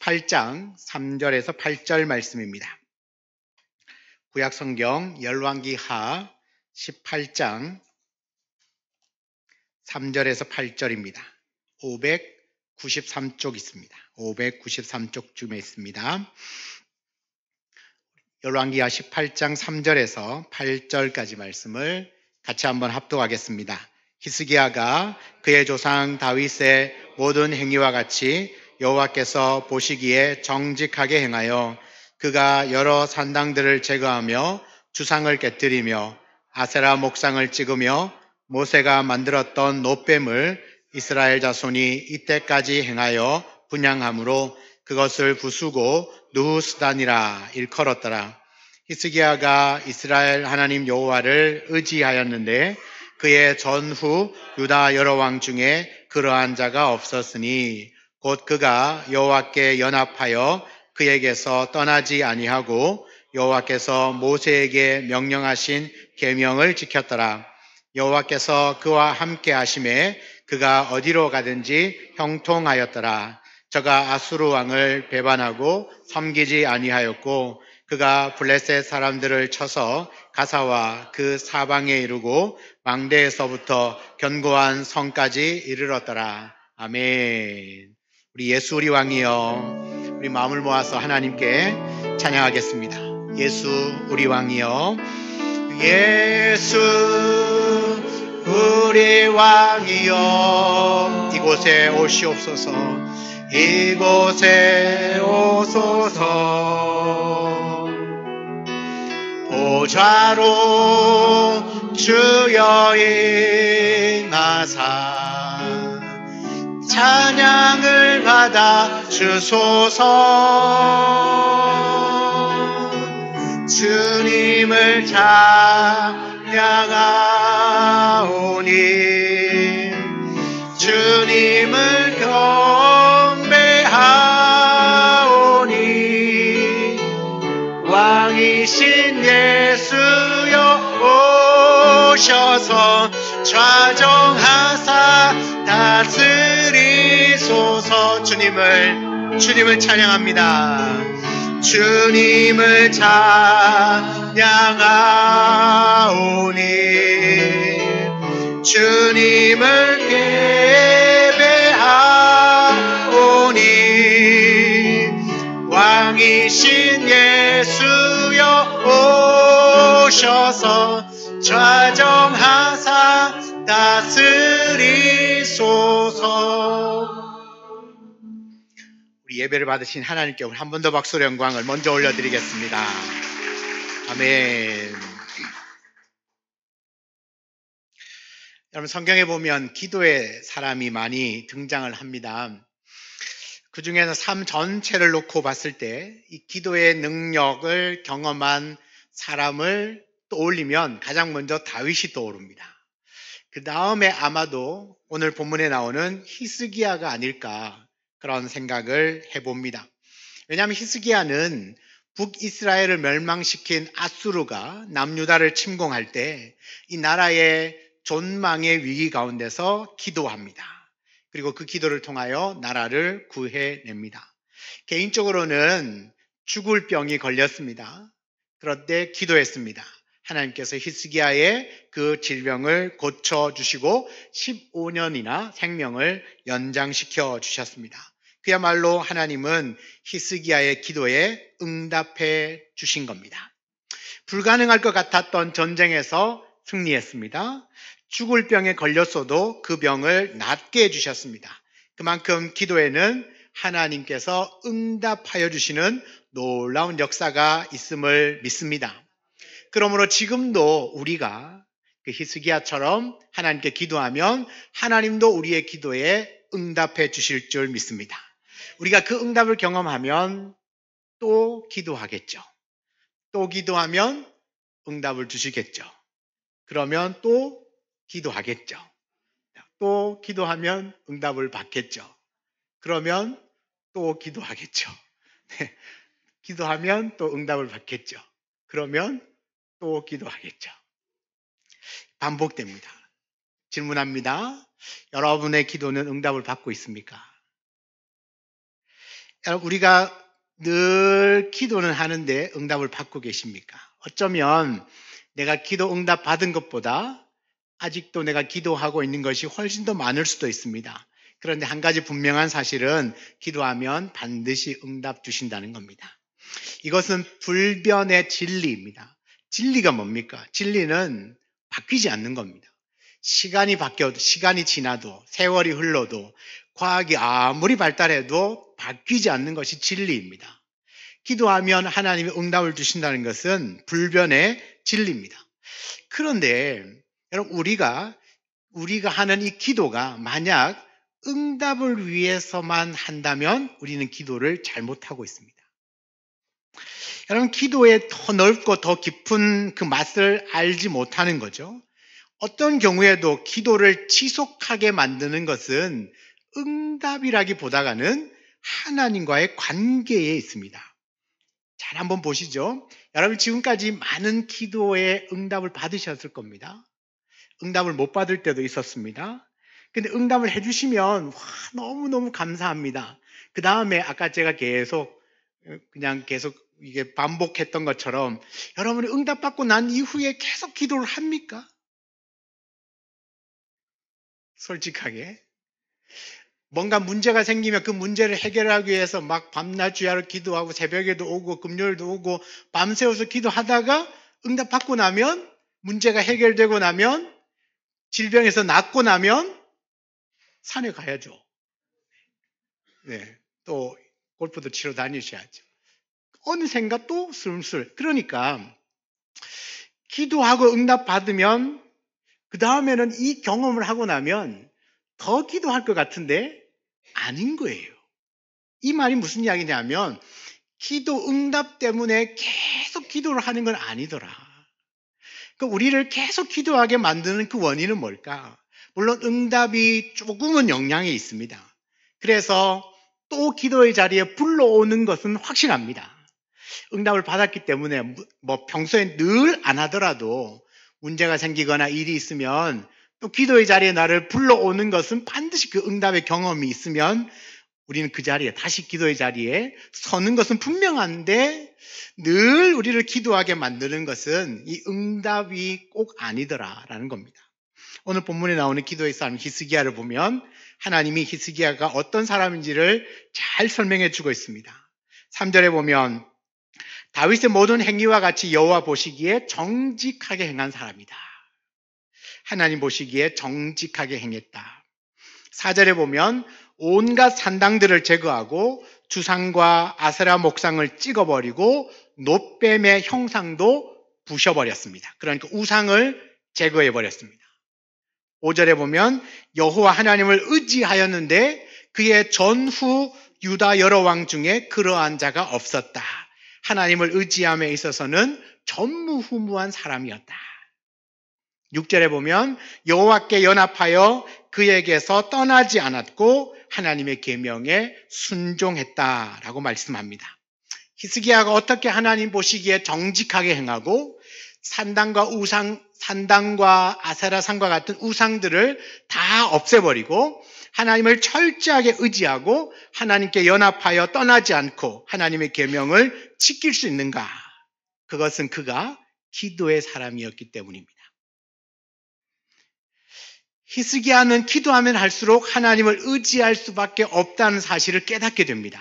18장 3절에서 8절 말씀입니다. 구약성경 열왕기하 18장 3절에서 8절입니다. 593쪽 있습니다. 593쪽쯤에 있습니다. 열왕기하 18장 3절에서 8절까지 말씀을 같이 한번 합독하겠습니다. 히스기야가 그의 조상 다윗의 모든 행위와 같이 여호와께서 보시기에 정직하게 행하여 그가 여러 산당들을 제거하며 주상을 깨뜨리며 아세라 목상을 찍으며 모세가 만들었던 놋뱀을 이스라엘 자손이 이때까지 행하여 분향함으로 그것을 부수고 누후스단이라 일컬었더라. 히스기야가 이스라엘 하나님 여호와를 의지하였는데 그의 전후 유다 여러 왕 중에 그러한 자가 없었으니 곧 그가 여호와께 연합하여 그에게서 떠나지 아니하고 여호와께서 모세에게 명령하신 계명을 지켰더라. 여호와께서 그와 함께 하심에 그가 어디로 가든지 형통하였더라. 저가 아수르 왕을 배반하고 섬기지 아니하였고 그가 블레셋 사람들을 쳐서 가사와 그 사방에 이르고 망대에서부터 견고한 성까지 이르렀더라. 아멘. 우리 예수 우리 왕이여, 우리 마음을 모아서 하나님께 찬양하겠습니다. 예수 우리 왕이여, 예수 우리 왕이여, 이곳에 오시옵소서, 이곳에 오소서. 보좌로 주여 임하사 찬양을 받아 주소서. 주님을 찬양하오니 주님을 경배하오니 왕이신 예수여 오셔서 좌정하사 다스리소서. 주님을 찬양합니다. 주님을 찬양하오니 주님을 예배하오니 왕이신 예수여 오셔서 좌정하사 다스리소서. 우리 예배를 받으신 하나님께 한 번 더 박수로 영광을 먼저 올려드리겠습니다. 아멘. 여러분, 성경에 보면 기도의 사람이 많이 등장을 합니다. 그 중에서 삶 전체를 놓고 봤을 때 이 기도의 능력을 경험한 사람을 떠올리면 가장 먼저 다윗이 떠오릅니다. 그 다음에 아마도 오늘 본문에 나오는 히스기야가 아닐까 그런 생각을 해봅니다. 왜냐하면 히스기야는 북이스라엘을 멸망시킨 아수르가 남유다를 침공할 때 이 나라의 존망의 위기 가운데서 기도합니다. 그리고 그 기도를 통하여 나라를 구해냅니다. 개인적으로는 죽을 병이 걸렸습니다. 그런데 기도했습니다. 하나님께서 히스기야의 그 질병을 고쳐주시고 15년이나 생명을 연장시켜 주셨습니다. 그야말로 하나님은 히스기야의 기도에 응답해 주신 겁니다. 불가능할 것 같았던 전쟁에서 승리했습니다. 죽을 병에 걸렸어도 그 병을 낫게 해주셨습니다. 그만큼 기도에는 하나님께서 응답하여 주시는 놀라운 역사가 있음을 믿습니다. 그러므로 지금도 우리가 그 히스기야처럼 하나님께 기도하면 하나님도 우리의 기도에 응답해 주실 줄 믿습니다. 우리가 그 응답을 경험하면 또 기도하겠죠. 또 기도하면 응답을 주시겠죠. 그러면 또 기도하겠죠. 또 기도하면 응답을 받겠죠. 그러면 또 기도하겠죠. 네. 기도하면 또 응답을 받겠죠. 그러면 또 기도하겠죠. 반복됩니다. 질문합니다. 여러분의 기도는 응답을 받고 있습니까? 여러분, 우리가 늘 기도는 하는데 응답을 받고 계십니까? 어쩌면 내가 기도 응답 받은 것보다 아직도 내가 기도하고 있는 것이 훨씬 더 많을 수도 있습니다. 그런데 한 가지 분명한 사실은 기도하면 반드시 응답 주신다는 겁니다. 이것은 불변의 진리입니다. 진리가 뭡니까? 진리는 바뀌지 않는 겁니다. 시간이 바뀌어도, 시간이 지나도, 세월이 흘러도, 과학이 아무리 발달해도 바뀌지 않는 것이 진리입니다. 기도하면 하나님이 응답을 주신다는 것은 불변의 진리입니다. 그런데 여러분, 우리가 하는 이 기도가 만약 응답을 위해서만 한다면 우리는 기도를 잘못하고 있습니다. 여러분, 기도의 더 넓고 더 깊은 그 맛을 알지 못하는 거죠. 어떤 경우에도 기도를 지속하게 만드는 것은 응답이라기보다는 하나님과의 관계에 있습니다. 잘 한번 보시죠. 여러분, 지금까지 많은 기도의 응답을 받으셨을 겁니다. 응답을 못 받을 때도 있었습니다. 근데 응답을 해주시면 너무너무 감사합니다. 그 다음에 아까 제가 계속 이게 반복했던 것처럼 여러분이 응답받고 난 이후에 계속 기도를 합니까? 솔직하게. 뭔가 문제가 생기면 그 문제를 해결하기 위해서 막 밤낮 주야로 기도하고 새벽에도 오고 금요일도 오고 밤새워서 기도하다가 응답받고 나면, 문제가 해결되고 나면, 질병에서 낫고 나면 산에 가야죠. 네, 또 골프도 치러 다니셔야죠. 어느샌가 또 슬슬. 그러니까 기도하고 응답받으면 그 다음에는 이 경험을 하고 나면 더 기도할 것 같은데 아닌 거예요. 이 말이 무슨 이야기냐면 기도 응답 때문에 계속 기도를 하는 건 아니더라. 그러니까 우리를 계속 기도하게 만드는 그 원인은 뭘까? 물론 응답이 조금은 영향이 있습니다. 그래서 또 기도의 자리에 불러오는 것은 확실합니다. 응답을 받았기 때문에 평소에 늘 안 하더라도 문제가 생기거나 일이 있으면 또 기도의 자리에 나를 불러오는 것은 반드시 그 응답의 경험이 있으면 우리는 그 자리에, 다시 기도의 자리에 서는 것은 분명한데 늘 우리를 기도하게 만드는 것은 이 응답이 꼭 아니더라라는 겁니다. 오늘 본문에 나오는 기도의 사람 히스기야를 보면 하나님이 히스기야가 어떤 사람인지를 잘 설명해 주고 있습니다. 3절에 보면 다윗의 모든 행위와 같이 여호와 보시기에 정직하게 행한 사람이다. 하나님 보시기에 정직하게 행했다. 4절에 보면 온갖 산당들을 제거하고 주상과 아세라 목상을 찍어버리고 놋뱀의 형상도 부셔버렸습니다. 그러니까 우상을 제거해버렸습니다. 5절에 보면 여호와 하나님을 의지하였는데 그의 전후 유다 여러 왕 중에 그러한 자가 없었다. 하나님을 의지함에 있어서는 전무후무한 사람이었다. 6절에 보면 여호와께 연합하여 그에게서 떠나지 않았고 하나님의 계명에 순종했다라고 말씀합니다. 히스기야가 어떻게 하나님 보시기에 정직하게 행하고 산당과 아세라상과 같은 우상들을 다 없애버리고 하나님을 철저하게 의지하고 하나님께 연합하여 떠나지 않고 하나님의 계명을 지킬 수 있는가? 그것은 그가 기도의 사람이었기 때문입니다. 히스기야는 기도하면 할수록 하나님을 의지할 수밖에 없다는 사실을 깨닫게 됩니다.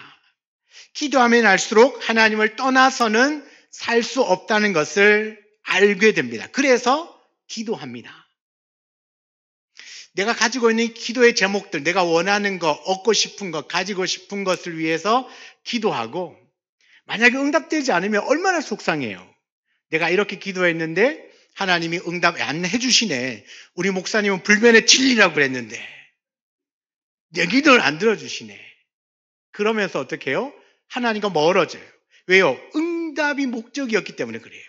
기도하면 할수록 하나님을 떠나서는 살 수 없다는 것을 알게 됩니다. 그래서 기도합니다. 내가 가지고 있는 기도의 제목들, 내가 원하는 거, 얻고 싶은 것, 가지고 싶은 것을 위해서 기도하고 만약에 응답되지 않으면 얼마나 속상해요. 내가 이렇게 기도했는데 하나님이 응답 안 해주시네. 우리 목사님은 불변의 진리라고 그랬는데 내 기도를 안 들어주시네. 그러면서 어떻게 해요? 하나님과 멀어져요. 왜요? 응답이 목적이었기 때문에 그래요.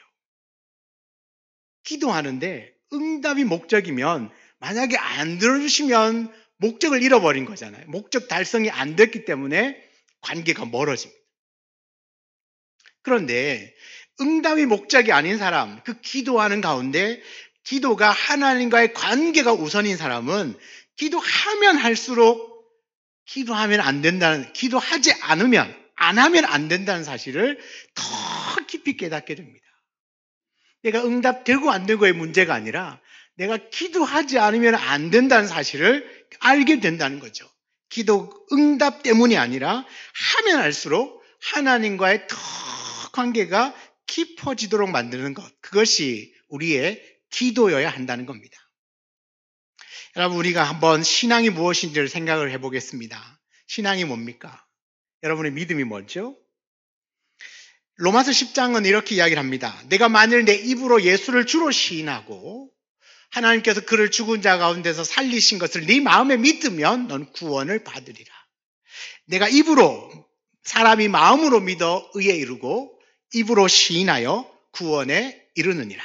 기도하는데 응답이 목적이면 만약에 안 들어주시면 목적을 잃어버린 거잖아요. 목적 달성이 안 됐기 때문에 관계가 멀어집니다. 그런데 응답이 목적이 아닌 사람, 그 기도하는 가운데 기도가 하나님과의 관계가 우선인 사람은 기도하면 할수록 기도하면 안 된다는, 기도하지 않으면 안 하면 안 된다는 사실을 더 깊이 깨닫게 됩니다. 내가 응답되고 안 되고의 문제가 아니라 내가 기도하지 않으면 안 된다는 사실을 알게 된다는 거죠. 기도 응답 때문이 아니라 하면 할수록 하나님과의 더 관계가 깊어지도록 만드는 것, 그것이 우리의 기도여야 한다는 겁니다. 여러분, 우리가 한번 신앙이 무엇인지를 생각을 해보겠습니다. 신앙이 뭡니까? 여러분의 믿음이 뭐죠? 로마서 10장은 이렇게 이야기를 합니다. 내가 만일 내 입으로 예수를 주로 시인하고 하나님께서 그를 죽은 자 가운데서 살리신 것을 네 마음에 믿으면 넌 구원을 받으리라. 내가 입으로, 사람이 마음으로 믿어 의에 이르고 입으로 시인하여 구원에 이르느니라.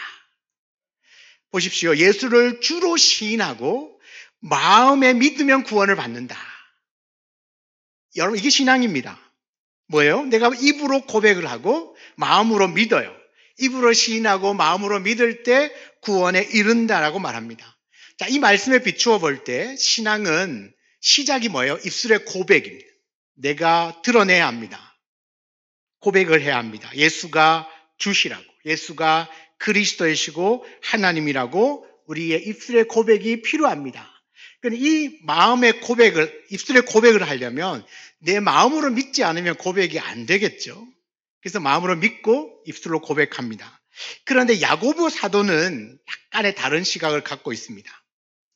보십시오. 예수를 주로 시인하고 마음에 믿으면 구원을 받는다. 여러분, 이게 신앙입니다. 뭐예요? 내가 입으로 고백을 하고 마음으로 믿어요. 입으로 시인하고 마음으로 믿을 때 구원에 이른다라고 말합니다. 자, 이 말씀에 비추어 볼 때 신앙은 시작이 뭐예요? 입술의 고백입니다. 내가 드러내야 합니다. 고백을 해야 합니다. 예수가 주시라고, 예수가 그리스도이시고 하나님이라고 우리의 입술의 고백이 필요합니다. 이 마음의 고백을, 입술의 고백을 하려면 내 마음으로 믿지 않으면 고백이 안 되겠죠. 그래서 마음으로 믿고 입술로 고백합니다. 그런데 야고보 사도는 약간의 다른 시각을 갖고 있습니다.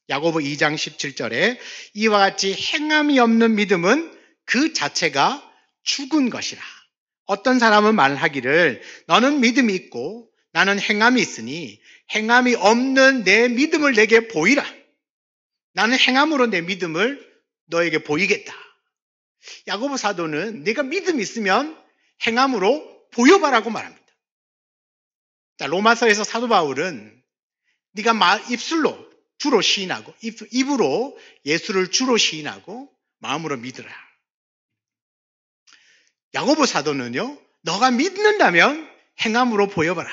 야고보 2장 17절에 이와 같이 행함이 없는 믿음은 그 자체가 죽은 것이라. 어떤 사람은 말하기를 너는 믿음이 있고 나는 행함이 있으니 행함이 없는 내 믿음을 내게 보이라. 나는 행함으로 내 믿음을 너에게 보이겠다. 야고보 사도는 네가 믿음이 있으면 행함으로 보여봐라고 말합니다. 자, 로마서에서 사도 바울은 네가 입술로 주로 시인하고 입으로 예수를 주로 시인하고 마음으로 믿으라. 야고보 사도는요, 너가 믿는다면 행함으로 보여봐라.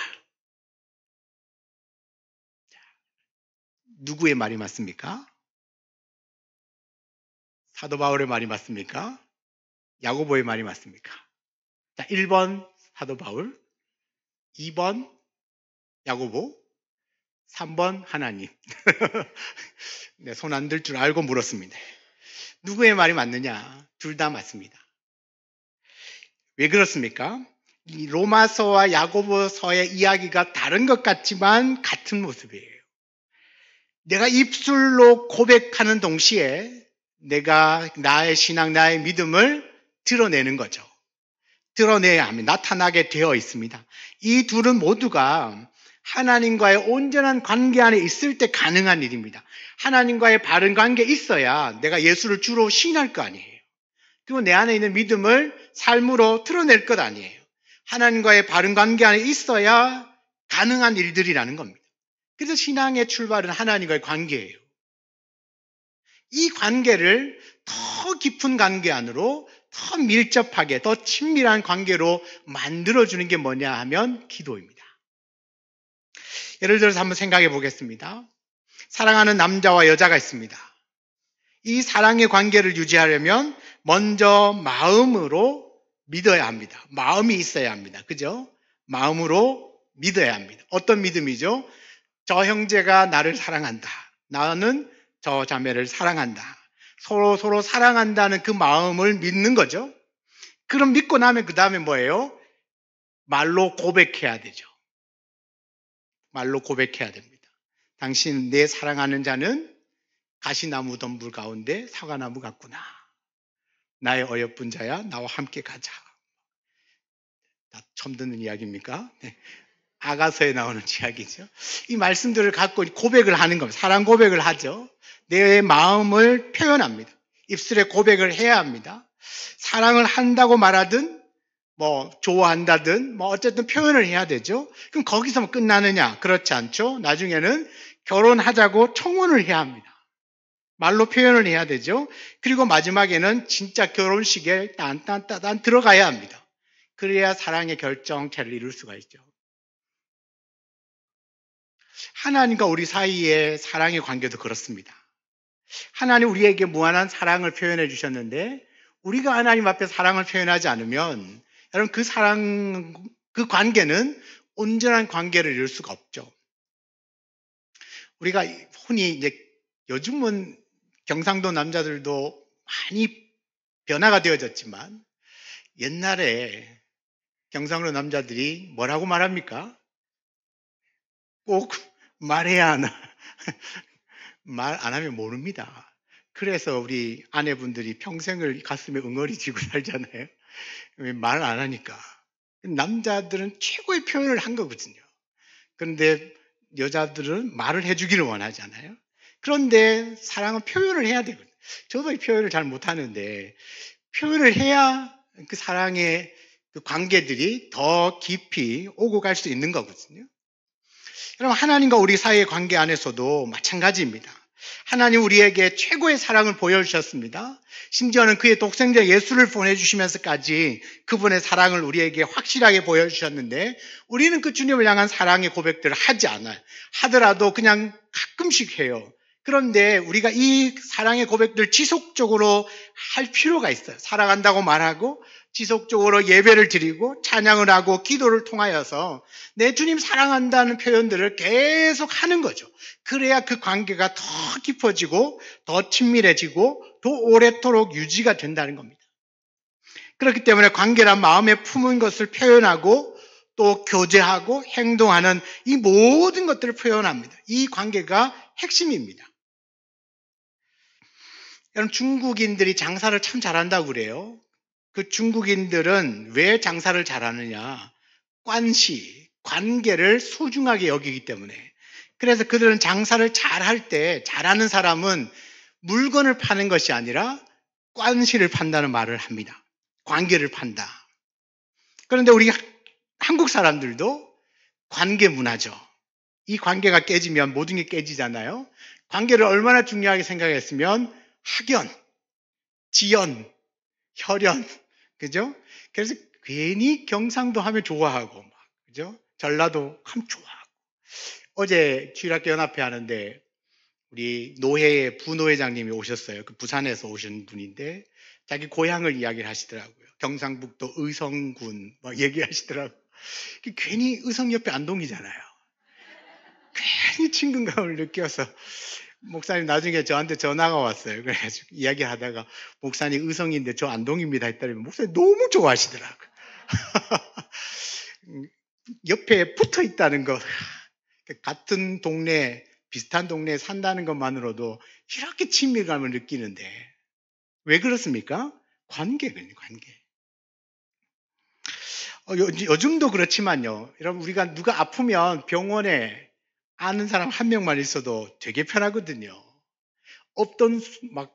누구의 말이 맞습니까? 사도 바울의 말이 맞습니까? 야고보의 말이 맞습니까? 자, 1번 사도 바울, 2번 야고보, 3번 하나님. 네, 손 안 들 줄 알고 물었습니다. 누구의 말이 맞느냐? 둘 다 맞습니다. 왜 그렇습니까? 이 로마서와 야고보서의 이야기가 다른 것 같지만 같은 모습이에요. 내가 입술로 고백하는 동시에 내가 나의 신앙, 나의 믿음을 드러내는 거죠. 드러내야 합니다. 나타나게 되어 있습니다. 이 둘은 모두가 하나님과의 온전한 관계 안에 있을 때 가능한 일입니다. 하나님과의 바른 관계에 있어야 내가 예수를 주로 시인할 거 아니에요. 그리고 내 안에 있는 믿음을 삶으로 드러낼 것 아니에요. 하나님과의 바른 관계 안에 있어야 가능한 일들이라는 겁니다. 그래서 신앙의 출발은 하나님과의 관계예요. 이 관계를 더 깊은 관계 안으로 더 밀접하게, 더 친밀한 관계로 만들어주는 게 뭐냐 하면 기도입니다. 예를 들어서 한번 생각해 보겠습니다. 사랑하는 남자와 여자가 있습니다. 이 사랑의 관계를 유지하려면 먼저 마음으로 믿어야 합니다. 마음이 있어야 합니다. 그죠? 마음으로 믿어야 합니다. 어떤 믿음이죠? 저 형제가 나를 사랑한다. 나는 저 자매를 사랑한다. 서로 사랑한다는 그 마음을 믿는 거죠. 그럼 믿고 나면 그 다음에 뭐예요? 말로 고백해야 되죠. 말로 고백해야 됩니다. 당신 내 사랑하는 자는 가시나무 덤불 가운데 사과나무 같구나. 나의 어여쁜 자야, 나와 함께 가자. 처음 듣는 이야기입니까? 네. 아가서에 나오는 이야기죠. 이 말씀들을 갖고 고백을 하는 겁니다. 사랑 고백을 하죠. 내 마음을 표현합니다. 입술에 고백을 해야 합니다. 사랑을 한다고 말하든 좋아한다든 어쨌든 표현을 해야 되죠. 그럼 거기서 끝나느냐? 그렇지 않죠. 나중에는 결혼하자고 청혼을 해야 합니다. 말로 표현을 해야 되죠. 그리고 마지막에는 진짜 결혼식에 딴딴따단 들어가야 합니다. 그래야 사랑의 결정체를 이룰 수가 있죠. 하나님과 우리 사이의 사랑의 관계도 그렇습니다. 하나님 우리에게 무한한 사랑을 표현해 주셨는데 우리가 하나님 앞에 사랑을 표현하지 않으면 여러분 그 사랑, 그 관계는 온전한 관계를 이룰 수가 없죠. 우리가 흔히 이제 요즘은 경상도 남자들도 많이 변화가 되어졌지만 옛날에 경상도 남자들이 뭐라고 말합니까? 꼭 말해야 하나? 말 안 하면 모릅니다. 그래서 우리 아내분들이 평생을 가슴에 응어리 쥐고 살잖아요. 말 안 하니까. 남자들은 최고의 표현을 한 거거든요. 그런데 여자들은 말을 해주기를 원하잖아요. 그런데 사랑은 표현을 해야 되거든요. 저도 이 표현을 잘 못하는데 표현을 해야 그 사랑의 그 관계들이 더 깊이 오고 갈 수 있는 거거든요. 여러분, 하나님과 우리 사이의 관계 안에서도 마찬가지입니다. 하나님 우리에게 최고의 사랑을 보여주셨습니다. 심지어는 그의 독생자 예수를 보내주시면서까지 그분의 사랑을 우리에게 확실하게 보여주셨는데 우리는 그 주님을 향한 사랑의 고백들을 하지 않아요. 하더라도 그냥 가끔씩 해요. 그런데 우리가 이 사랑의 고백들을 지속적으로 할 필요가 있어요. 사랑한다고 말하고 지속적으로 예배를 드리고 찬양을 하고 기도를 통하여서 내 주님 사랑한다는 표현들을 계속 하는 거죠. 그래야 그 관계가 더 깊어지고 더 친밀해지고 더 오래도록 유지가 된다는 겁니다. 그렇기 때문에 관계란 마음에 품은 것을 표현하고 또 교제하고 행동하는 이 모든 것들을 표현합니다. 이 관계가 핵심입니다. 여러분, 중국인들이 장사를 참 잘한다고 그래요. 그 중국인들은 왜 장사를 잘하느냐? 관시, 관계를 소중하게 여기기 때문에. 그래서 그들은 장사를 잘할 때, 잘하는 사람은 물건을 파는 것이 아니라 관시를 판다는 말을 합니다. 관계를 판다. 그런데 우리 한국 사람들도 관계 문화죠. 이 관계가 깨지면 모든 게 깨지잖아요. 관계를 얼마나 중요하게 생각했으면 학연, 지연, 혈연, 그죠? 그래서 괜히 경상도 하면 좋아하고, 그죠? 전라도 하면 좋아하고. 어제 주일학교 연합회 하는데 우리 노회의 부노회장님이 오셨어요. 그 부산에서 오신 분인데 자기 고향을 이야기를 하시더라고요. 경상북도 의성군 막 얘기하시더라고요. 괜히 의성 옆에 안동이잖아요. 괜히 친근감을 느껴서 목사님 나중에 저한테 전화가 왔어요. 그래가지고 이야기하다가 목사님 의성인데 저 안동입니다 했더니 목사님 너무 좋아하시더라고요. 옆에 붙어 있다는 거, 같은 동네, 비슷한 동네에 산다는 것만으로도 이렇게 친밀감을 느끼는데 왜 그렇습니까? 관계거든요, 관계. 요즘도 그렇지만요. 여러분, 우리가 누가 아프면 병원에 아는 사람 한 명만 있어도 되게 편하거든요. 없던 막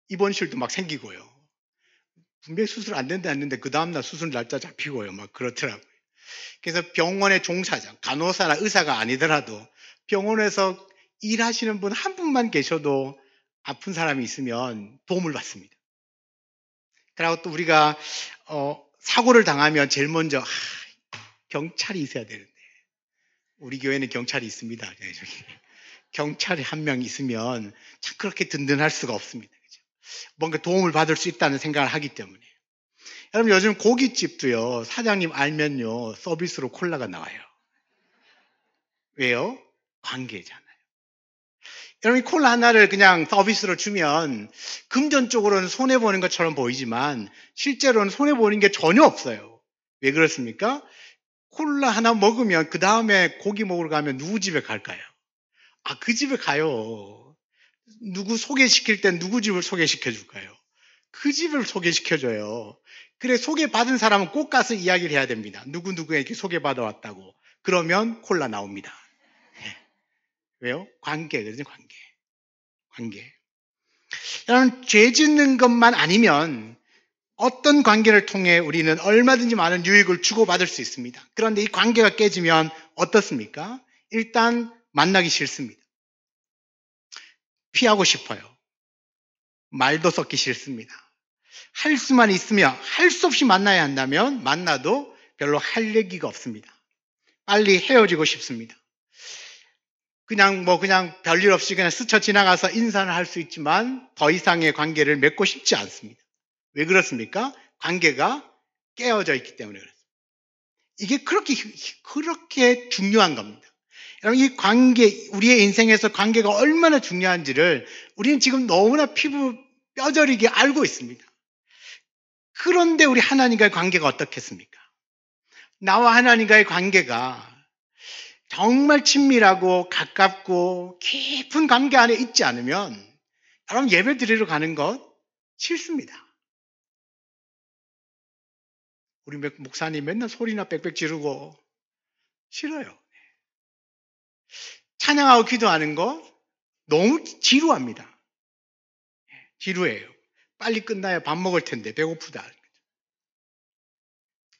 입원실도 막 생기고요. 분명히 수술 안 된다 했는데 그 다음날 수술 날짜 잡히고요. 막 그렇더라고요. 그래서 병원의 종사자, 간호사나 의사가 아니더라도 병원에서 일하시는 분 한 분만 계셔도 아픈 사람이 있으면 도움을 받습니다. 그리고 또 우리가 사고를 당하면 제일 먼저 경찰이 있어야 되는데 우리 교회는 경찰이 있습니다. 저기. 경찰이 한 명 있으면 참 그렇게 든든할 수가 없습니다. 그죠? 뭔가 도움을 받을 수 있다는 생각을 하기 때문에. 여러분, 요즘 고깃집도요, 사장님 알면요, 서비스로 콜라가 나와요. 왜요? 관계잖아요. 여러분, 콜라 하나를 그냥 서비스로 주면 금전적으로는 손해보는 것처럼 보이지만 실제로는 손해보는 게 전혀 없어요. 왜 그렇습니까? 콜라 하나 먹으면 그 다음에 고기 먹으러 가면 누구 집에 갈까요? 그 집에 가요. 누구 소개시킬 땐 누구 집을 소개시켜 줄까요? 그 집을 소개시켜줘요. 그래, 소개받은 사람은 꼭 가서 이야기를 해야 됩니다. 누구누구에게 소개받아 왔다고. 그러면 콜라 나옵니다. 네. 왜요? 관계거든요, 관계. 관계. 여러분, 죄 짓는 것만 아니면 어떤 관계를 통해 우리는 얼마든지 많은 유익을 주고받을 수 있습니다. 그런데 이 관계가 깨지면 어떻습니까? 일단 만나기 싫습니다. 피하고 싶어요. 말도 섞기 싫습니다. 할 수만 있으면 할 수 없이 만나야 한다면 만나도 별로 할 얘기가 없습니다. 빨리 헤어지고 싶습니다. 그냥 별일 없이 그냥 스쳐 지나가서 인사를 할 수 있지만 더 이상의 관계를 맺고 싶지 않습니다. 왜 그렇습니까? 관계가 깨어져 있기 때문에 그렇습니다. 이게 그렇게 중요한 겁니다. 여러분, 이 관계, 우리의 인생에서 관계가 얼마나 중요한지를 우리는 지금 너무나 피부 뼈저리게 알고 있습니다. 그런데 우리 하나님과의 관계가 어떻겠습니까? 나와 하나님과의 관계가 정말 친밀하고 가깝고 깊은 관계 안에 있지 않으면 여러분, 예배 드리러 가는 것 싫습니다. 우리 목사님 맨날 소리나 빽빽 지르고 싫어요. 찬양하고 기도하는 거 너무 지루합니다. 지루해요. 빨리 끝나야 밥 먹을 텐데 배고프다.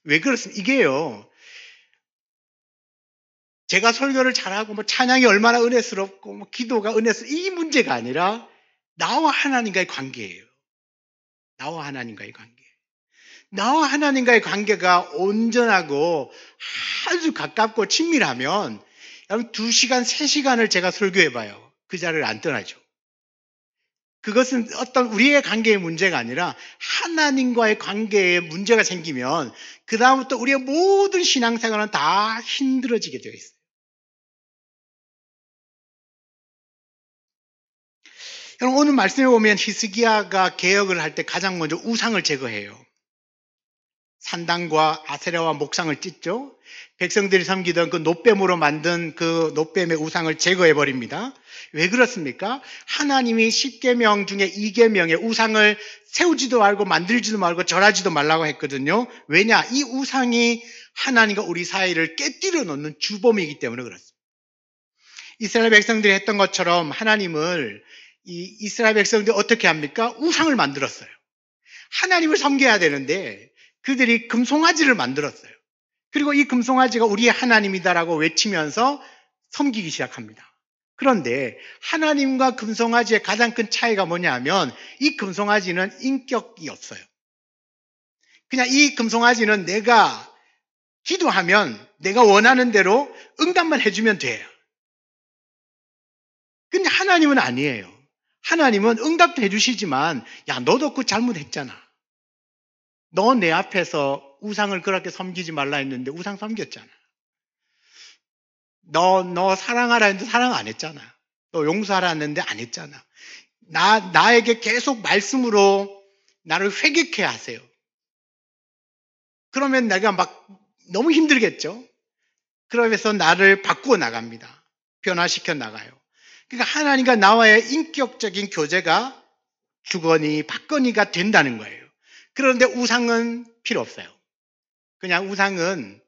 왜 그렇습니까? 이게요, 제가 설교를 잘하고 뭐 찬양이 얼마나 은혜스럽고 뭐 기도가 이 문제가 아니라 나와 하나님과의 관계예요. 나와 하나님과의 관계. 나와 하나님과의 관계가 온전하고 아주 가깝고 친밀하면 여러분 2시간, 3시간을 제가 설교해봐요. 그 자리를 안 떠나죠. 그것은 어떤 우리의 관계의 문제가 아니라 하나님과의 관계에 문제가 생기면 그 다음부터 우리의 모든 신앙생활은 다 힘들어지게 되어 있어요. 여러분, 오늘 말씀에 보면 히스기야가 개혁을 할 때 가장 먼저 우상을 제거해요. 산당과 아세라와 목상을 찢죠. 백성들이 섬기던 그 놋뱀으로 만든 그 놋뱀의 우상을 제거해 버립니다. 왜 그렇습니까? 하나님이 10계명 중에 2계명에 우상을 세우지도 말고 만들지도 말고 절하지도 말라고 했거든요. 왜냐? 이 우상이 하나님과 우리 사이를 깨뜨려 놓는 주범이기 때문에 그렇습니다. 이스라엘 백성들이 했던 것처럼 하나님을 이스라엘 백성들이 어떻게 합니까? 우상을 만들었어요. 하나님을 섬겨야 되는데 그들이 금송아지를 만들었어요. 그리고 이 금송아지가 우리의 하나님이다라고 외치면서 섬기기 시작합니다. 그런데 하나님과 금송아지의 가장 큰 차이가 뭐냐면 이 금송아지는 인격이 없어요. 그냥 이 금송아지는 내가 기도하면 내가 원하는 대로 응답만 해주면 돼요. 근데 하나님은 아니에요. 하나님은 응답도 해주시지만 야, 너도 그 잘못했잖아. 너 내 앞에서 우상을 그렇게 섬기지 말라 했는데 우상 섬겼잖아. 너 사랑하라 했는데 사랑 안 했잖아. 너 용서하라 했는데 안 했잖아. 나에게 계속 말씀으로 나를 회개케 하세요. 그러면 내가 막 너무 힘들겠죠? 그러면서 나를 바꾸어 나갑니다. 변화시켜 나가요. 그러니까 하나님과 나와의 인격적인 교제가 주거니 받거니가 된다는 거예요. 그런데 우상은 필요 없어요. 그냥 우상은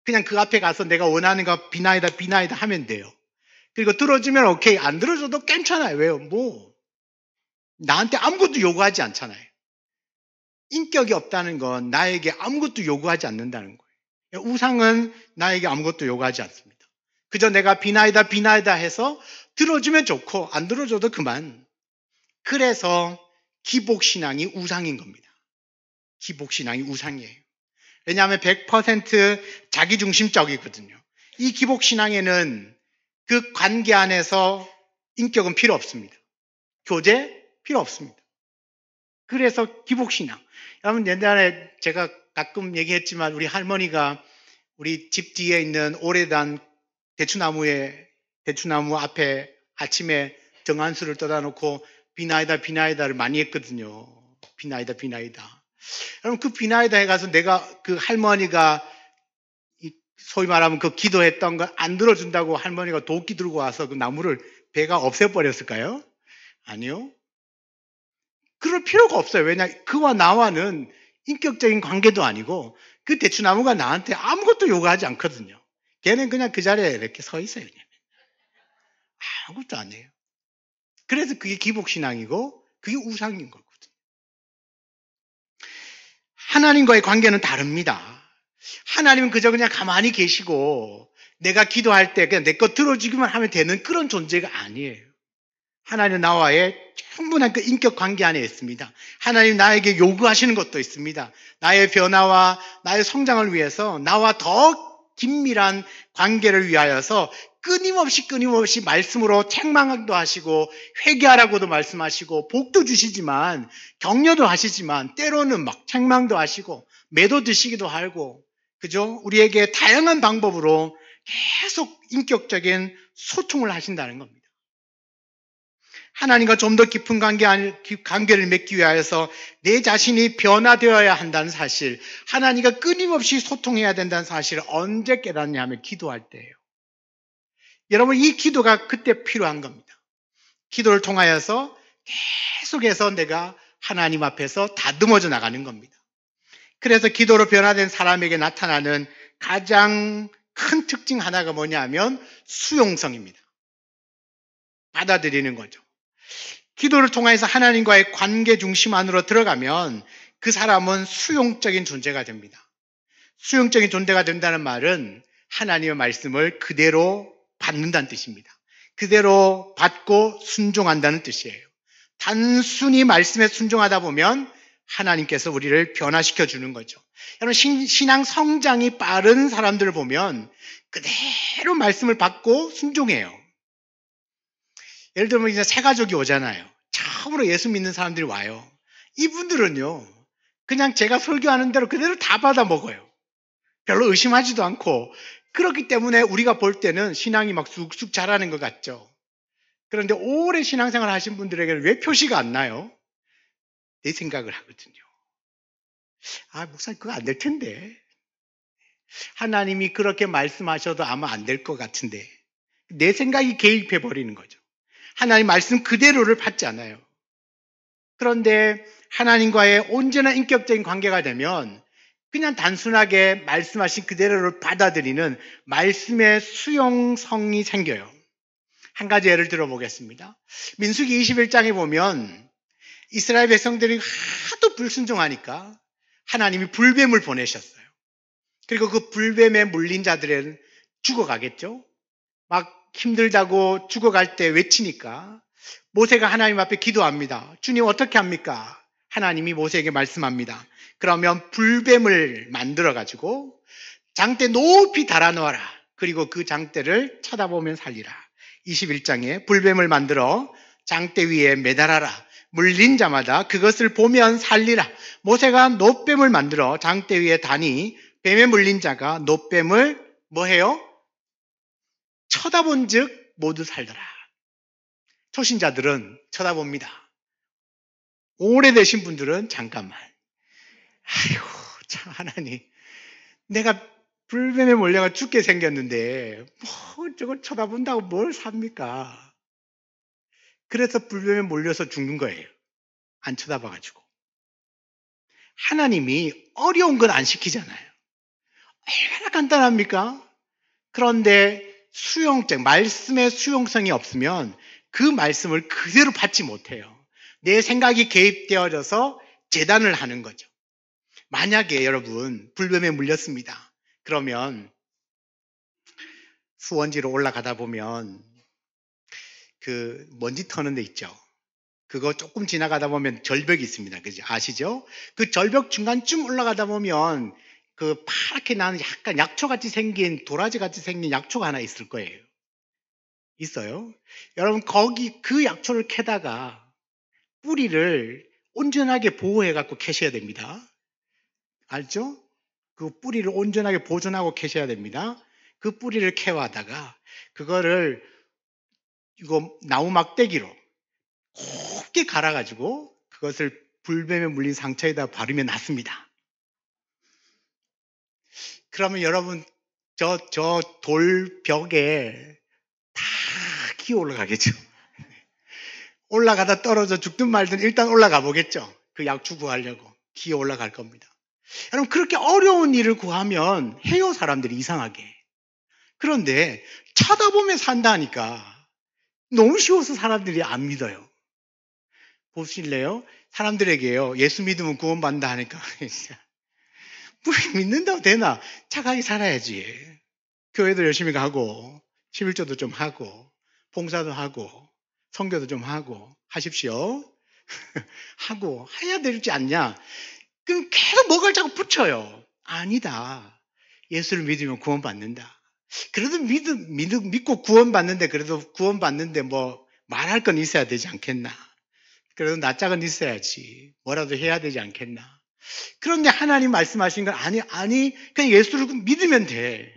그냥 그 앞에 가서 내가 원하는 거 비나이다 하면 돼요. 그리고 들어주면 오케이, 안 들어줘도 괜찮아요. 왜요? 뭐 나한테 아무것도 요구하지 않잖아요. 인격이 없다는 건 나에게 아무것도 요구하지 않는다는 거예요. 우상은 나에게 아무것도 요구하지 않습니다. 그저 내가 비나이다 해서 들어주면 좋고 안 들어줘도 그만. 그래서 기복신앙이 우상인 겁니다. 기복신앙이 우상이에요. 왜냐하면 100% 자기중심적이거든요. 이 기복신앙에는 그 관계 안에서 인격은 필요 없습니다. 교제 필요 없습니다. 그래서 기복신앙. 여러분, 옛날에 제가 가끔 얘기했지만 우리 할머니가 우리 집 뒤에 있는 오래된 대추나무 앞에 아침에 정한수를 떠다 놓고 비나이다를 많이 했거든요. 비나이다. 여러분, 그 비나이다에 가서 내가 그 할머니가 소위 말하면 그 기도했던 거 안 들어준다고 할머니가 도끼 들고 와서 그 나무를 배가 없애버렸을까요? 아니요. 그럴 필요가 없어요. 왜냐, 그와 나와는 인격적인 관계도 아니고 그 대추나무가 나한테 아무것도 요구하지 않거든요. 걔는 그냥 그 자리에 이렇게 서 있어요. 그냥. 아무것도 안 해요. 그래서 그게 기복신앙이고 그게 우상인 거거든요. 하나님과의 관계는 다릅니다. 하나님은 그저 그냥 가만히 계시고 내가 기도할 때 그냥 내 거 들어주기만 하면 되는 그런 존재가 아니에요. 하나님은 나와의 충분한 그 인격 관계 안에 있습니다. 하나님 나에게 요구하시는 것도 있습니다. 나의 변화와 나의 성장을 위해서 나와 더 긴밀한 관계를 위하여서 끊임없이 말씀으로 책망도 하시고 회개하라고도 말씀하시고 복도 주시지만 격려도 하시지만 때로는 막 책망도 하시고 매도 드시기도 하고 그죠? 우리에게 다양한 방법으로 계속 인격적인 소통을 하신다는 겁니다. 하나님과 좀 더 깊은 관계를 맺기 위하여서 내 자신이 변화되어야 한다는 사실, 하나님과 끊임없이 소통해야 된다는 사실을 언제 깨닫냐면 기도할 때예요. 여러분, 이 기도가 그때 필요한 겁니다. 기도를 통하여서 계속해서 내가 하나님 앞에서 다듬어져 나가는 겁니다. 그래서 기도로 변화된 사람에게 나타나는 가장 큰 특징 하나가 뭐냐면 수용성입니다. 받아들이는 거죠. 기도를 통해서 하나님과의 관계 중심 안으로 들어가면 그 사람은 수용적인 존재가 됩니다. 수용적인 존재가 된다는 말은 하나님의 말씀을 그대로 받는다는 뜻입니다. 그대로 받고 순종한다는 뜻이에요. 단순히 말씀에 순종하다 보면 하나님께서 우리를 변화시켜 주는 거죠. 여러분, 신앙 성장이 빠른 사람들을 보면 그대로 말씀을 받고 순종해요. 예를 들면 이제 새 가족이 오잖아요. 처음으로 예수 믿는 사람들이 와요. 이분들은요, 그냥 제가 설교하는 대로 그대로 다 받아 먹어요. 별로 의심하지도 않고. 그렇기 때문에 우리가 볼 때는 신앙이 막 쑥쑥 자라는 것 같죠. 그런데 오래 신앙생활 하신 분들에게는 왜 표시가 안 나요? 내 생각을 하거든요. 목사님 그거 안 될 텐데. 하나님이 그렇게 말씀하셔도 아마 안 될 것 같은데. 내 생각이 개입해 버리는 거죠. 하나님 말씀 그대로를 받지 않아요. 그런데 하나님과의 온전한 인격적인 관계가 되면 그냥 단순하게 말씀하신 그대로를 받아들이는 말씀의 수용성이 생겨요. 한 가지 예를 들어보겠습니다. 민수기 21장에 보면 이스라엘 백성들이 하도 불순종하니까 하나님이 불뱀을 보내셨어요. 그리고 그 불뱀에 물린 자들은 죽어가겠죠. 막 힘들다고 죽어갈 때 외치니까 모세가 하나님 앞에 기도합니다. 주님 어떻게 합니까? 하나님이 모세에게 말씀합니다. 그러면 불뱀을 만들어가지고 장대 높이 달아놓아라. 그리고 그 장대를 쳐다보면 살리라. 21장에 불뱀을 만들어 장대 위에 매달아라. 물린 자마다 그것을 보면 살리라. 모세가 놋뱀을 만들어 장대 위에 다니 뱀에 물린 자가 놋뱀을 뭐해요? 쳐다본 즉 모두 살더라. 초신자들은 쳐다봅니다. 오래되신 분들은 잠깐만. 아이고 참 하나님, 내가 불뱀에 몰려가 죽게 생겼는데 뭐 저걸 쳐다본다고 뭘 삽니까? 그래서 불뱀에 몰려서 죽는 거예요. 안 쳐다봐가지고. 하나님이 어려운 건 안 시키잖아요. 얼마나 간단합니까? 그런데 말씀의 수용성이 없으면 그 말씀을 그대로 받지 못해요. 내 생각이 개입되어져서 재단을 하는 거죠. 만약에 여러분 불뱀에 물렸습니다. 그러면 수원지로 올라가다 보면 그 먼지 터는 데 있죠. 그거 조금 지나가다 보면 절벽이 있습니다. 그죠? 아시죠? 그 절벽 중간쯤 올라가다 보면 그 파랗게 나는 약간 약초같이 생긴, 도라지같이 생긴 약초가 하나 있을 거예요. 있어요. 여러분 거기 그 약초를 캐다가 뿌리를 온전하게 보호해 갖고 캐셔야 됩니다. 알죠? 그 뿌리를 온전하게 보존하고 캐셔야 됩니다. 그 뿌리를 캐와다가 그거를 이거 나무 막대기로 곱게 갈아가지고 그것을 불뱀에 물린 상처에다 바르면 낫습니다. 그러면 여러분 저 돌벽에 다 기어 올라가겠죠. 올라가다 떨어져 죽든 말든 일단 올라가 보겠죠. 그 약초 구하려고 기어 올라갈 겁니다. 여러분 그렇게 어려운 일을 구하면 해요, 사람들이 이상하게. 그런데 쳐다보면 산다니까 너무 쉬워서 사람들이 안 믿어요. 보실래요? 사람들에게요, 예수 믿으면 구원받는다 하니까 뭐 믿는다고 되나? 착하게 살아야지. 교회도 열심히 가고 11조도 좀 하고 봉사도 하고 선교도 좀 하고 하십시오. 하고 해야 되지 않냐? 그럼 계속 뭐가 자꾸 붙여요. 아니다. 예수를 믿으면 구원받는다. 그래도 믿고 구원받는데, 그래도 구원받는데 뭐 말할 건 있어야 되지 않겠나? 그래도 낯짝은 있어야지. 뭐라도 해야 되지 않겠나? 그런데 하나님 말씀하신 건 아니, 그냥 예수를 믿으면 돼.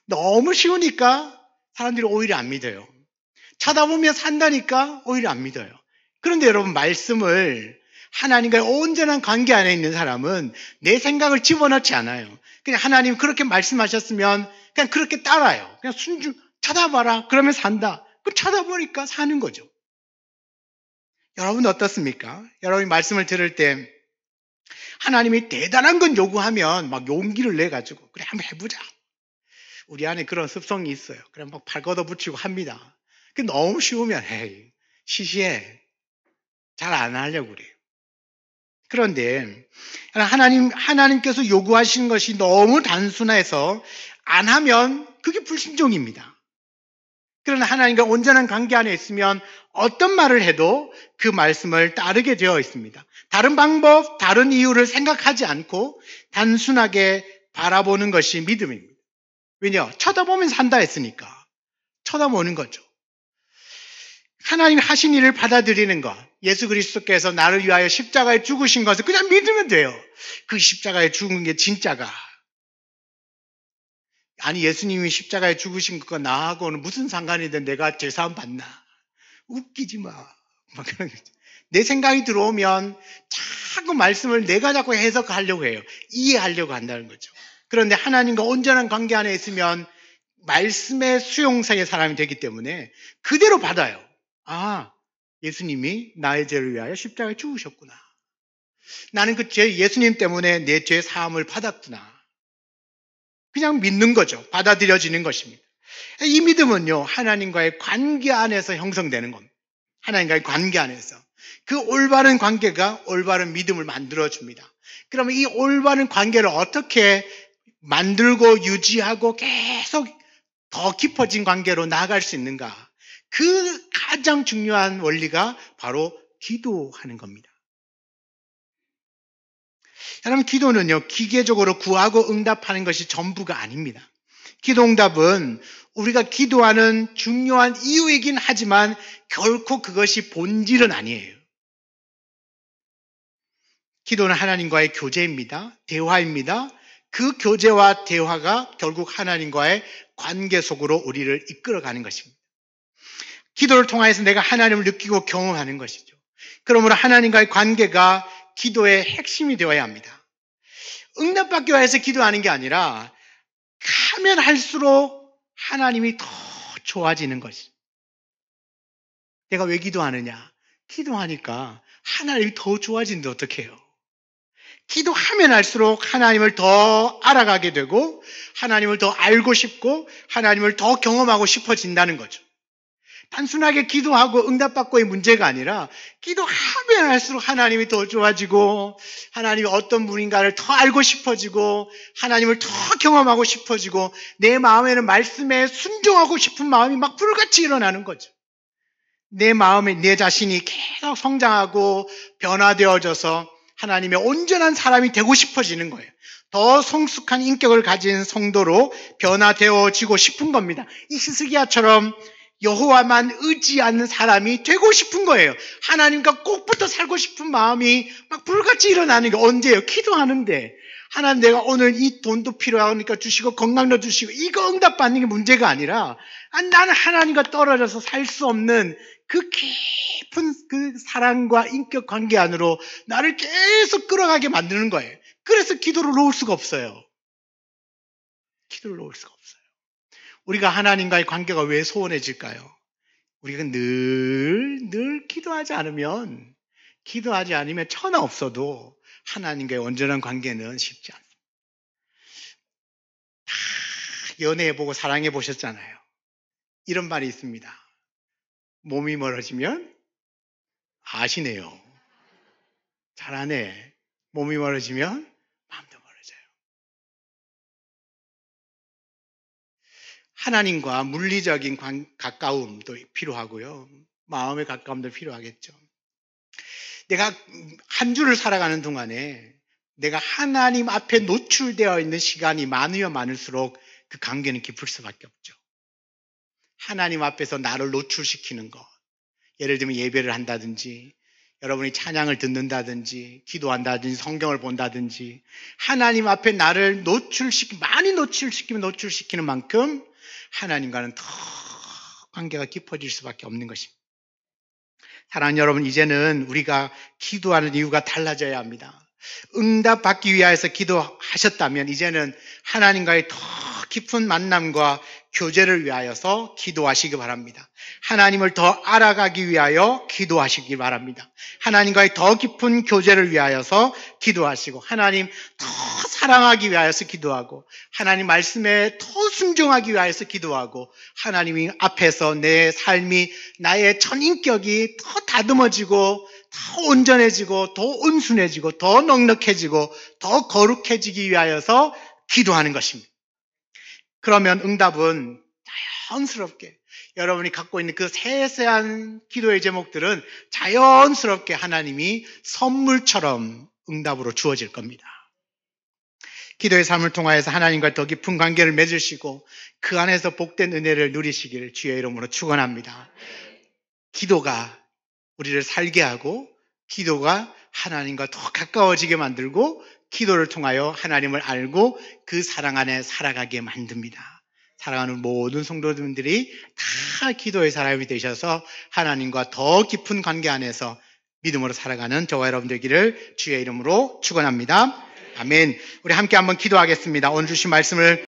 너무 쉬우니까 사람들이 오히려 안 믿어요. 쳐다보면 산다니까 오히려 안 믿어요. 그런데 여러분, 말씀을 하나님과의 온전한 관계 안에 있는 사람은 내 생각을 집어넣지 않아요. 그냥 하나님 그렇게 말씀하셨으면 그냥 그렇게 따라요. 그냥 쳐다봐라. 그러면 산다. 그럼 쳐다보니까 사는 거죠. 여러분 어떻습니까? 여러분이 말씀을 들을 때 하나님이 대단한 건 요구하면 막 용기를 내가지고 그래 한번 해보자. 우리 안에 그런 습성이 있어요. 그래 막 발 걷어붙이고 합니다. 그 너무 쉬우면 헤이 시시해. 잘 안 하려고 그래요. 그런데 하나님께서 요구하시는 것이 너무 단순해서 안 하면 그게 불순종입니다. 그러나 하나님과 온전한 관계 안에 있으면 어떤 말을 해도 그 말씀을 따르게 되어 있습니다. 다른 방법, 다른 이유를 생각하지 않고 단순하게 바라보는 것이 믿음입니다. 왜냐? 쳐다보면 산다 했으니까 쳐다보는 거죠. 하나님이 하신 일을 받아들이는 것, 예수 그리스도께서 나를 위하여 십자가에 죽으신 것을 그냥 믿으면 돼요. 그 십자가에 죽은 게 진짜가. 아니 예수님이 십자가에 죽으신 것과 나하고는 무슨 상관인데 내가 제사함 받나? 웃기지 마. 막 그런 거죠. 내 생각이 들어오면 자꾸 말씀을 내가 자꾸 해석하려고 해요. 이해하려고 한다는 거죠. 그런데 하나님과 온전한 관계 안에 있으면 말씀의 수용성의 사람이 되기 때문에 그대로 받아요. 아, 예수님이 나의 죄를 위하여 십자가에 죽으셨구나. 나는 그 예수님 때문에 내 죄 사함을 받았구나. 그냥 믿는 거죠. 받아들여지는 것입니다. 이 믿음은요, 하나님과의 관계 안에서 형성되는 겁니다. 하나님과의 관계 안에서. 그 올바른 관계가 올바른 믿음을 만들어줍니다. 그러면 이 올바른 관계를 어떻게 만들고 유지하고 계속 더 깊어진 관계로 나아갈 수 있는가? 그 가장 중요한 원리가 바로 기도하는 겁니다. 여러분, 기도는요, 기계적으로 구하고 응답하는 것이 전부가 아닙니다. 기도 응답은 우리가 기도하는 중요한 이유이긴 하지만 결코 그것이 본질은 아니에요. 기도는 하나님과의 교제입니다. 대화입니다. 그 교제와 대화가 결국 하나님과의 관계 속으로 우리를 이끌어가는 것입니다. 기도를 통해서 내가 하나님을 느끼고 경험하는 것이죠. 그러므로 하나님과의 관계가 기도의 핵심이 되어야 합니다. 응답받기 위해서 기도하는 게 아니라 하면 할수록 하나님이 더 좋아지는 것이. 내가 왜 기도하느냐? 기도하니까 하나님이 더 좋아지는데 어떡해요? 기도하면 할수록 하나님을 더 알아가게 되고 하나님을 더 알고 싶고 하나님을 더 경험하고 싶어진다는 거죠. 단순하게 기도하고 응답받고의 문제가 아니라 기도하면 할수록 하나님이 더 좋아지고 하나님이 어떤 분인가를 더 알고 싶어지고 하나님을 더 경험하고 싶어지고 내 마음에는 말씀에 순종하고 싶은 마음이 막 불같이 일어나는 거죠. 내 마음에 내 자신이 계속 성장하고 변화되어져서 하나님의 온전한 사람이 되고 싶어지는 거예요. 더 성숙한 인격을 가진 성도로 변화되어지고 싶은 겁니다. 이 히스기야처럼 여호와만 의지하는 사람이 되고 싶은 거예요. 하나님과 꼭 붙어 살고 싶은 마음이 막 불같이 일어나는 게 언제예요? 기도하는데. 하나님, 내가 오늘 이 돈도 필요하니까 주시고 건강도 주시고 이거 응답받는 게 문제가 아니라 나는 하나님과 떨어져서 살 수 없는 그 깊은 그 사랑과 인격 관계 안으로 나를 계속 끌어가게 만드는 거예요. 그래서 기도를 놓을 수가 없어요. 기도를 놓을 수가 없어요. 우리가 하나님과의 관계가 왜 소원해질까요? 우리가 늘 기도하지 않으면 천하 없어도 하나님과의 온전한 관계는 쉽지 않습니다. 다 연애해보고 사랑해보셨잖아요. 이런 말이 있습니다. 몸이 멀어지면 아시네요. 잘하네. 몸이 멀어지면 마음도 멀어져요. 하나님과 물리적인 가까움도 필요하고요. 마음의 가까움도 필요하겠죠. 내가 한 주를 살아가는 동안에 내가 하나님 앞에 노출되어 있는 시간이 많으면 많을수록 그 관계는 깊을 수밖에 없죠. 하나님 앞에서 나를 노출시키는 것. 예를 들면 예배를 한다든지, 여러분이 찬양을 듣는다든지, 기도한다든지, 성경을 본다든지, 하나님 앞에 나를 많이 노출시키는 만큼 하나님과는 더 관계가 깊어질 수밖에 없는 것입니다. 사랑하는 여러분, 이제는 우리가 기도하는 이유가 달라져야 합니다. 응답받기 위하여서 기도하셨다면 이제는 하나님과의 더 깊은 만남과 교제를 위하여서 기도하시기 바랍니다. 하나님을 더 알아가기 위하여 기도하시기 바랍니다. 하나님과의 더 깊은 교제를 위하여서 기도하시고, 하나님 더 사랑하기 위하여서 기도하고, 하나님 말씀에 더 순종하기 위하여서 기도하고, 하나님 앞에서 내 삶이, 나의 전인격이 더 다듬어지고 더 온전해지고 더 온순해지고 더 넉넉해지고 더 거룩해지기 위하여서 기도하는 것입니다. 그러면 응답은 자연스럽게, 여러분이 갖고 있는 그 세세한 기도의 제목들은 자연스럽게 하나님이 선물처럼 응답으로 주어질 겁니다. 기도의 삶을 통하여서 하나님과 더 깊은 관계를 맺으시고 그 안에서 복된 은혜를 누리시기를 주의 이름으로 축원합니다. 기도가 우리를 살게 하고, 기도가 하나님과 더 가까워지게 만들고, 기도를 통하여 하나님을 알고 그 사랑 안에 살아가게 만듭니다. 사랑하는 모든 성도님들이 다 기도의 사람이 되셔서 하나님과 더 깊은 관계 안에서 믿음으로 살아가는 저와 여러분 되기를 주의 이름으로 축원합니다. 아멘. 우리 함께 한번 기도하겠습니다. 오늘 주신 말씀을